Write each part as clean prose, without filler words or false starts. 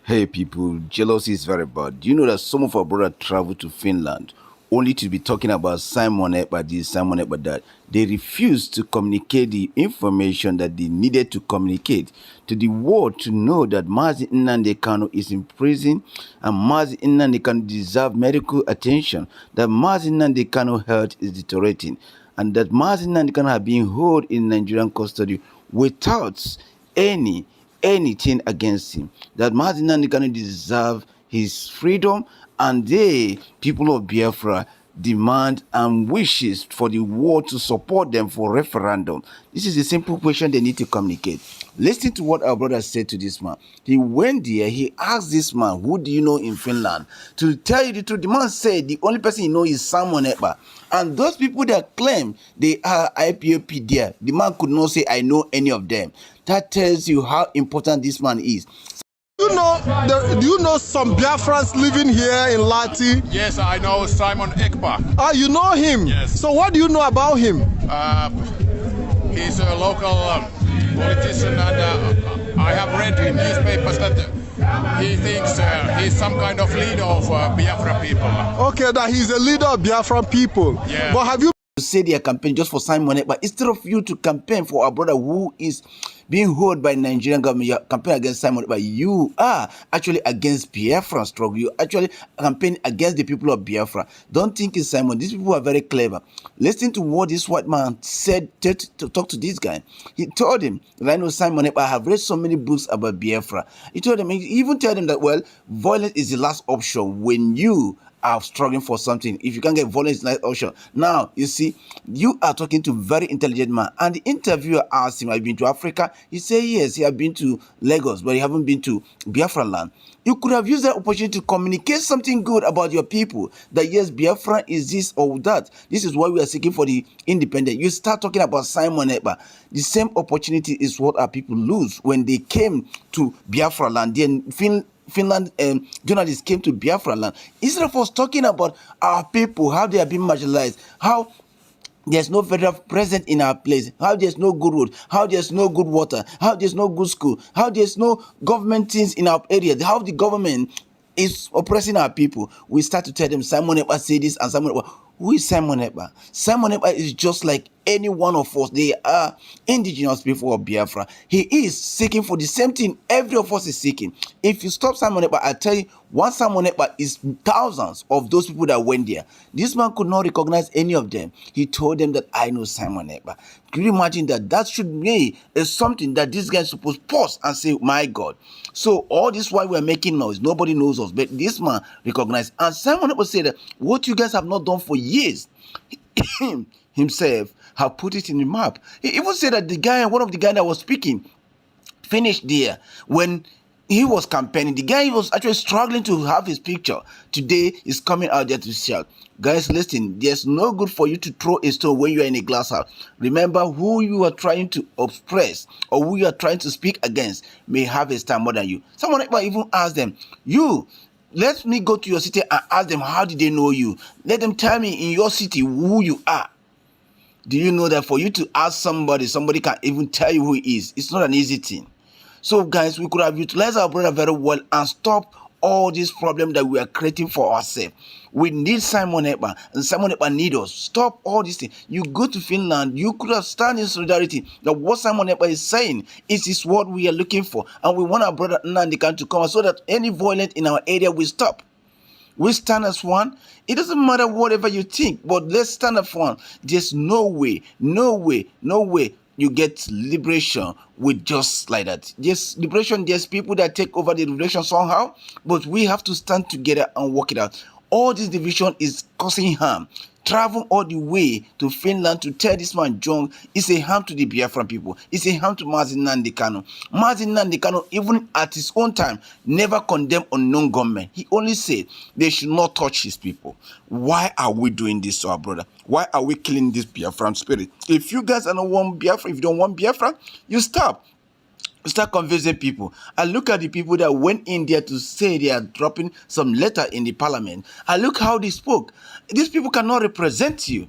Hey people, jealousy is very bad. Do you know that some of our brothers travel to Finland only to be talking about Simon Ekpa this, Simon Ekpa that? They refused to communicate the information that they needed to communicate to the world to know that Mazi Kanu is in prison and Mazi Kanu deserves medical attention, that Mazi Kanu health is deteriorating, and that Mazi Kanu have been held in Nigerian custody without anything against him. That Mazi Kanu deserve his freedom, and they, people of Biafra, demand and wishes for the world to support them for referendum. This is a simple question they need to communicate. Listen to what our brother said to this man. He went there, he asked this man, who do you know in Finland? To tell you the truth, the man said the only person he knows is Simon Ekpa. And those people that claim they are IPOB there, the man could not say, I know any of them. That tells you how important this man is. Do you know some Biafrans living here in Lati? Yes, I know Simon Ekpa. Ah, you know him? Yes. So what do you know about him? He's a local politician, and I have read in newspapers that he thinks he's some kind of leader of Biafra people. Okay, that he's a leader of Biafran people. Yeah. But have you say they are campaigning just for Simon Ekpa, instead of you to campaign for our brother who is being held by Nigerian government, you are campaigning against Simon Ekpa. You are actually against Biafra struggle. You actually campaign against the people of Biafra. Don't think it's Simon. These people are very clever. Listen to what this white man said to talk to this guy. He told him, I know Simon Ekpa, I have read so many books about Biafra. He told him, he even told him that, well, violence is the last option when you are struggling for something. If you can't get violence, it's not option. Now, you see, you are talking to a very intelligent man. And the interviewer asked him, have you been to Africa? He said, yes, he has been to Lagos, but he haven't been to Biafra land. You could have used that opportunity to communicate something good about your people. That yes, Biafra is this or that. This is why we are seeking for the independent. You start talking about Simon Ekpa. The same opportunity is what our people lose when they came to Biafra land. Then Finland journalists came to Biafra land. Instead of us talking about our people, how they are being marginalized, how there's no federal president in our place, how there's no good road, how there's no good water, how there's no good school, how there's no government things in our area, how the government is oppressing our people. We start to tell them Simon Ekpa say this and Simon Ekpa. Who is Simon Ekpa? Simon Ekpa is just like any one of us. They are indigenous people of Biafra. He is seeking for the same thing every of us is seeking. If you stop Simon Ekpa, I tell you, one Simon Ekpa is thousands of those people that went there. This man could not recognize any of them. He told them that I know Simon Ekpa. Can you imagine that? That should be something that this guy is supposed to pause and say, my God. So all this while we're making noise, nobody knows us, but this man recognized. And Simon Ekpa said that what you guys have not done for years, himself have put it in the map. He even said that one of the guys that was speaking, finished there when he was campaigning. The guy was actually struggling to have his picture. Today is coming out there to shout. Guys, listen, there's no good for you to throw a stone when you are in a glass house. Remember, who you are trying to oppress or who you are trying to speak against may have a star more than you. Someone even asked them, let me go to your city and ask them, how did they know you? Let them tell me in your city who you are. Do you know that for you to ask somebody can even tell you who he is? It's not an easy thing. So guys, we could have utilized our brother very well and stop all these problems that we are creating for ourselves. We need Simon Ekpa, and Simon Ekpa need us. Stop all these things. You go to Finland, you could have stand in solidarity. That what Simon Ekpa is saying is what we are looking for. And we want our brother Nnamdi to come so that any violence in our area will stop. We stand as one. It doesn't matter whatever you think, but let's stand as one. There's no way you get liberation with just like that. Yes, liberation, there's people that take over the liberation somehow, but we have to stand together and work it out. All this division is causing harm. Travel all the way to Finland to tell this man John is a harm to the Biafran people. It's a harm to Mazi Kanu. Mazi Kanu, even at his own time, never condemned unknown government. He only said they should not touch his people. Why are we doing this to our brother? Why are we killing this Biafran spirit? If you guys are not want Biafra, if you don't want Biafra, you stop. Start convincing people. And look at the people that went in there to say they are dropping some letter in the parliament. And look how they spoke. These people cannot represent you.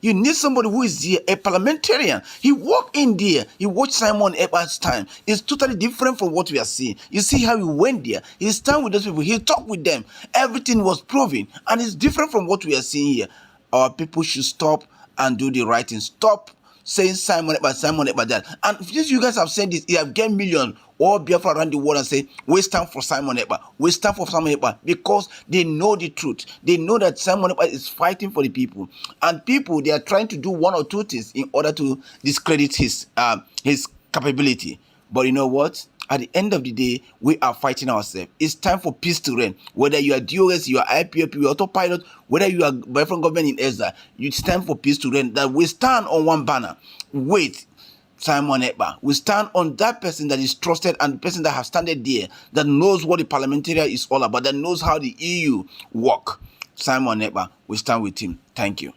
You need somebody who is there, a parliamentarian. He walked in there. He watched Simon Ekpa's time. It's totally different from what we are seeing. You see how he went there. He stand with those people. He talked with them. Everything was proven. And it's different from what we are seeing here. Our people should stop and do the right thing. Stop saying Simon Ekpa that. And since you guys have said this, you have gained millions all Biafra around the world and say, we stand for Simon Ekpa. We stand for Simon Ekpa because they know the truth. They know that Simon Ekpa is fighting for the people. And people, they are trying to do one or two things in order to discredit his capability. But you know what? At the end of the day, we are fighting ourselves. It's time for peace to reign. Whether you are DOS, you are IPOB, you are autopilot, whether you are Biafran government in Ezra, it's time for peace to reign. That we stand on one banner. Wait, Simon Ekpa. We stand on that person that is trusted and the person that has standed there, that knows what the parliamentarian is all about, that knows how the EU work. Simon Ekpa, we stand with him. Thank you.